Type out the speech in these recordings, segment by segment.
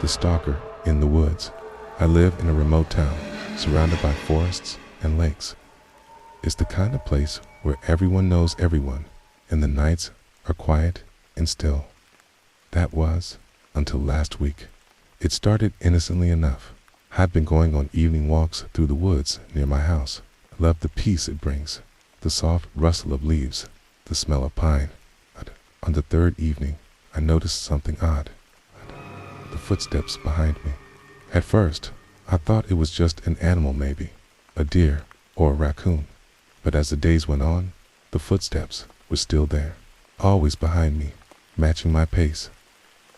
the Stalker in the woods. I live in a remote town, surrounded by forests and lakes. It's the kind of place where everyone knows everyone, and the nights are quiet and still. That was until last week. It started innocently enough. I've been going on evening walks through the woods near my house. I love the peace it brings, the soft rustle of leaves, the smell of pine. But on the third evening, I noticed something odd. The footsteps behind me. At first, I thought it was just an animal maybe, a deer or a raccoon. But as the days went on, the footsteps were still there, always behind me, matching my pace.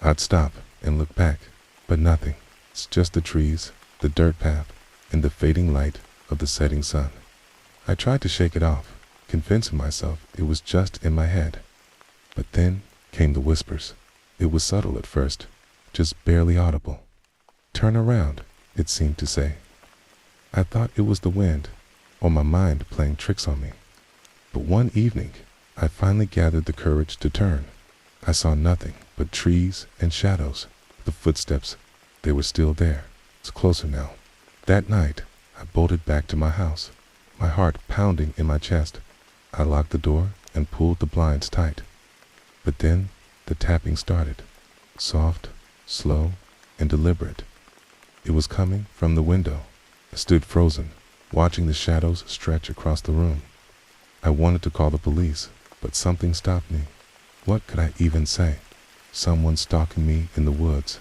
I'd stop and look back, but nothing. It's just the trees, the dirt path, and the fading light of the setting sun. I tried to shake it off, convincing myself it was just in my head. But then came the whispers. It was subtle at first, just barely audible. "Turn around," it seemed to say. I thought it was the wind, or my mind playing tricks on me. But one evening, I finally gathered the courage to turn. I saw nothing but trees and shadows. The footsteps, they were still there. It's closer now. That night, I bolted back to my house, my heart pounding in my chest. I locked the door and pulled the blinds tight. But then the tapping started, soft, slow, and deliberate. It was coming from the window. I stood frozen, watching the shadows stretch across the room. I wanted to call the police, but something stopped me. What could I even say? Someone stalking me in the woods.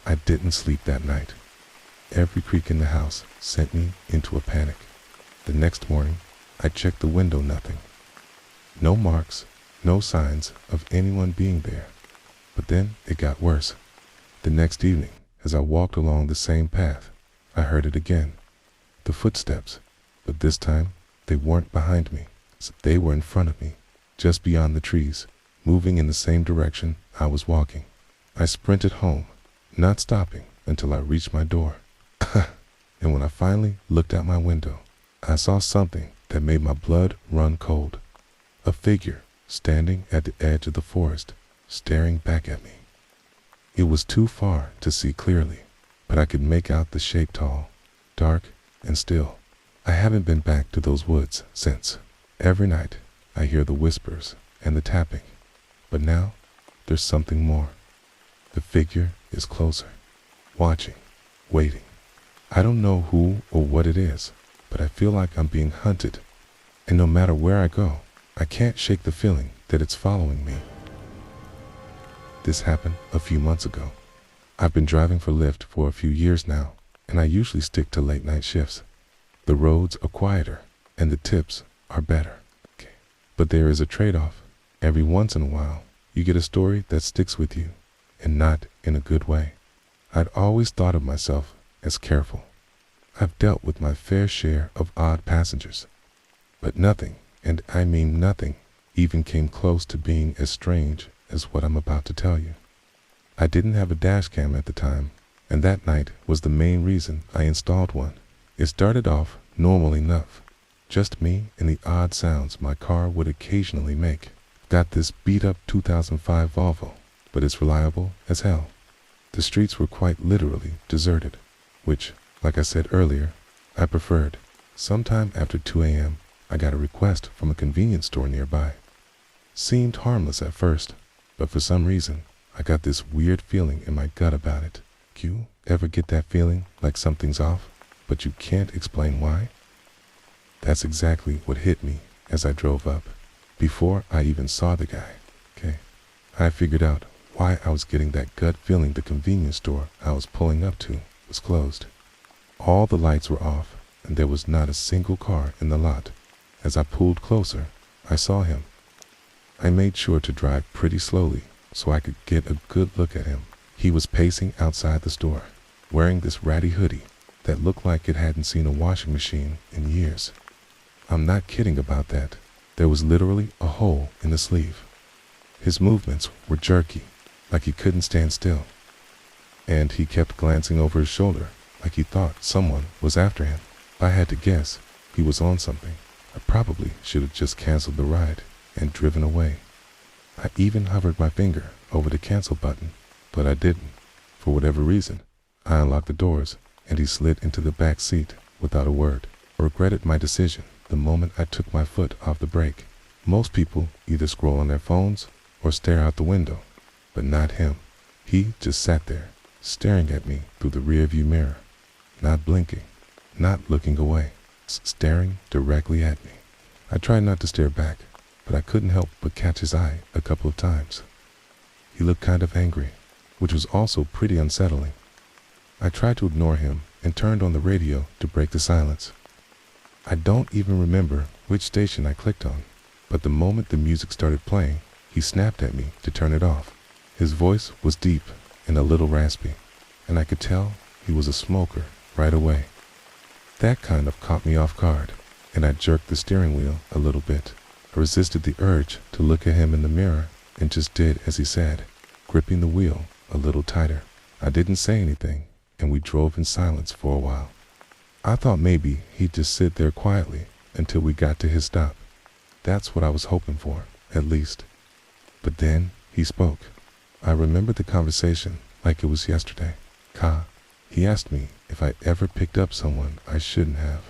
I didn't sleep that night. Every creak in the house sent me into a panic. The next morning, I checked the window, nothing. No marks, no signs of anyone being there. But then it got worse. The next evening, as I walked along the same path, I heard it again. The footsteps, but this time they weren't behind me. They were in front of me, just beyond the trees, moving in the same direction I was walking. I sprinted home, not stopping until I reached my door. And when I finally looked out my window, I saw something that made my blood run cold. A figure standing at the edge of the forest, staring back at me. It was too far to see clearly, but I could make out the shape, tall, dark, and still. I haven't been back to those woods since. Every night, I hear the whispers and the tapping, but now there's something more. The figure is closer, watching, waiting. I don't know who or what it is, but I feel like I'm being hunted, and no matter where I go, I can't shake the feeling that it's following me. This happened a few months ago. I've been driving for Lyft for a few years now, and I usually stick to late night shifts. The roads are quieter, and the tips are better. But there is a trade-off. Every once in a while, you get a story that sticks with you, and not in a good way. I'd always thought of myself as careful. I've dealt with my fair share of odd passengers, but nothing, and I mean nothing, even came close to being as strange as what I'm about to tell you. I didn't have a dash cam at the time, and that night was the main reason I installed one. It started off normal enough, just me and the odd sounds my car would occasionally make. Got this beat-up 2005 Volvo, but it's reliable as hell. The streets were quite literally deserted, which, like I said earlier, I preferred. Sometime after 2 a.m., I got a request from a convenience store nearby. Seemed harmless at first, but for some reason, I got this weird feeling in my gut about it. You ever get that feeling like something's off, but you can't explain why? That's exactly what hit me as I drove up. Before I even saw the guy, I figured out why I was getting that gut feeling. The convenience store I was pulling up to was closed. All the lights were off, and there was not a single car in the lot. As I pulled closer, I saw him. I made sure to drive pretty slowly so I could get a good look at him. He was pacing outside the store, wearing this ratty hoodie that looked like it hadn't seen a washing machine in years. I'm not kidding about that. There was literally a hole in the sleeve. His movements were jerky, like he couldn't stand still. And he kept glancing over his shoulder, like he thought someone was after him. If I had to guess, he was on something. I probably should have just canceled the ride and driven away. I even hovered my finger over the cancel button, but I didn't. For whatever reason, I unlocked the doors, and he slid into the back seat without a word. I regretted my decision the moment I took my foot off the brake. Most people either scroll on their phones or stare out the window, but not him. He just sat there, staring at me through the rearview mirror, not blinking, not looking away, staring directly at me. I tried not to stare back, but I couldn't help but catch his eye a couple of times. He looked kind of angry, which was also pretty unsettling. I tried to ignore him and turned on the radio to break the silence. I don't even remember which station I clicked on, but the moment the music started playing, he snapped at me to turn it off. His voice was deep and a little raspy, and I could tell he was a smoker right away. That kind of caught me off guard, and I jerked the steering wheel a little bit. I resisted the urge to look at him in the mirror and just did as he said, gripping the wheel a little tighter. I didn't say anything, and we drove in silence for a while. I thought maybe he'd just sit there quietly until we got to his stop. That's what I was hoping for, at least. But then he spoke. I remembered the conversation like it was yesterday. He asked me if I ever picked up someone I shouldn't have.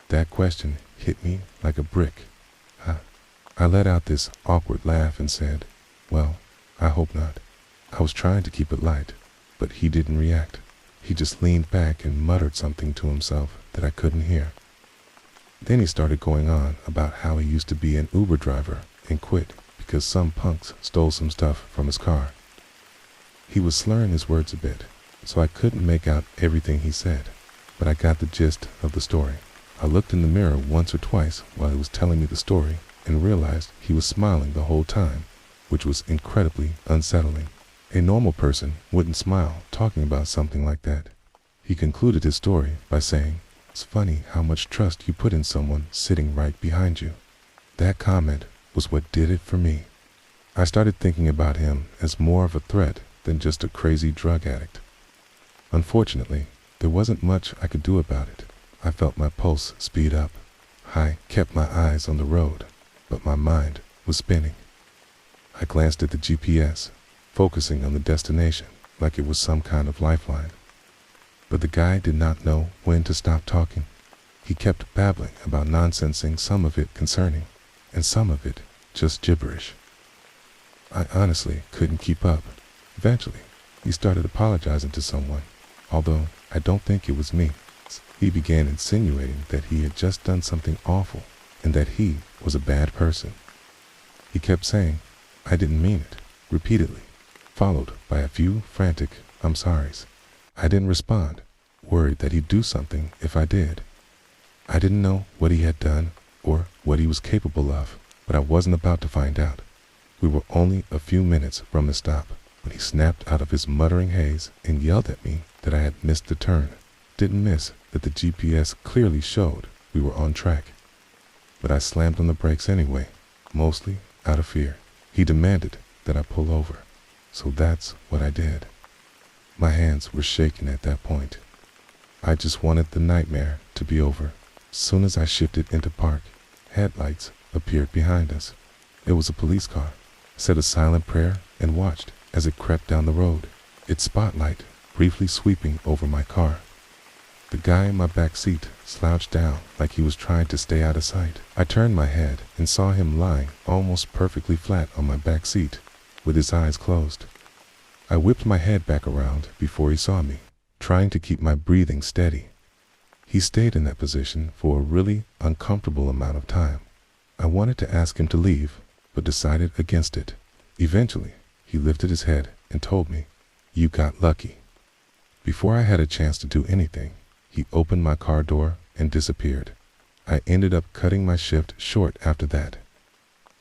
That question hit me like a brick. I let out this awkward laugh and said, "Well, I hope not." I was trying to keep it light, but he didn't react. He just leaned back and muttered something to himself that I couldn't hear. Then he started going on about how he used to be an Uber driver and quit because some punks stole some stuff from his car. He was slurring his words a bit, so I couldn't make out everything he said, but I got the gist of the story. I looked in the mirror once or twice while he was telling me the story and realized he was smiling the whole time, which was incredibly unsettling. A normal person wouldn't smile talking about something like that. He concluded his story by saying, "It's funny how much trust you put in someone sitting right behind you." That comment was what did it for me. I started thinking about him as more of a threat than just a crazy drug addict. Unfortunately, there wasn't much I could do about it. I felt my pulse speed up. I kept my eyes on the road, but my mind was spinning. I glanced at the GPS, focusing on the destination like it was some kind of lifeline. But the guy did not know when to stop talking. He kept babbling about nonsensing, some of it concerning, and some of it just gibberish. I honestly couldn't keep up. Eventually, he started apologizing to someone, although I don't think it was me. He began insinuating that he had just done something awful and that he was a bad person. He kept saying, "I didn't mean it," repeatedly, followed by a few frantic "I'm sorries." I didn't respond, worried that he'd do something if I did. I didn't know what he had done or what he was capable of, but I wasn't about to find out. We were only a few minutes from the stop when he snapped out of his muttering haze and yelled at me that I had missed the turn. Didn't miss that the GPS clearly showed we were on track. But I slammed on the brakes anyway, mostly out of fear. He demanded that I pull over, so that's what I did. My hands were shaking at that point. I just wanted the nightmare to be over. As soon as I shifted into park, headlights appeared behind us. It was a police car. I said a silent prayer and watched as it crept down the road, its spotlight briefly sweeping over my car. The guy in my back seat slouched down like he was trying to stay out of sight. I turned my head and saw him lying almost perfectly flat on my back seat, with his eyes closed. I whipped my head back around before he saw me, trying to keep my breathing steady. He stayed in that position for a really uncomfortable amount of time. I wanted to ask him to leave, but decided against it. Eventually, he lifted his head and told me, "You got lucky." Before I had a chance to do anything, he opened my car door and disappeared. I ended up cutting my shift short after that.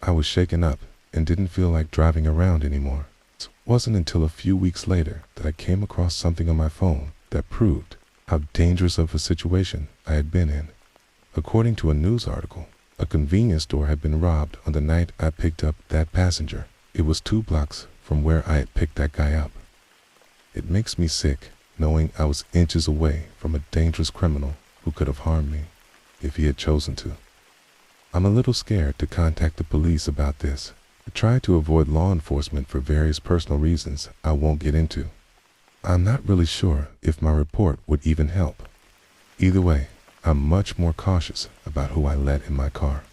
I was shaken up and didn't feel like driving around anymore. It wasn't until a few weeks later that I came across something on my phone that proved how dangerous of a situation I had been in. According to a news article, a convenience store had been robbed on the night I picked up that passenger. It was 2 blocks from where I had picked that guy up. It makes me sick knowing I was inches away from a dangerous criminal who could have harmed me if he had chosen to. I'm a little scared to contact the police about this. I try to avoid law enforcement for various personal reasons I won't get into. I'm not really sure if my report would even help. Either way, I'm much more cautious about who I let in my car.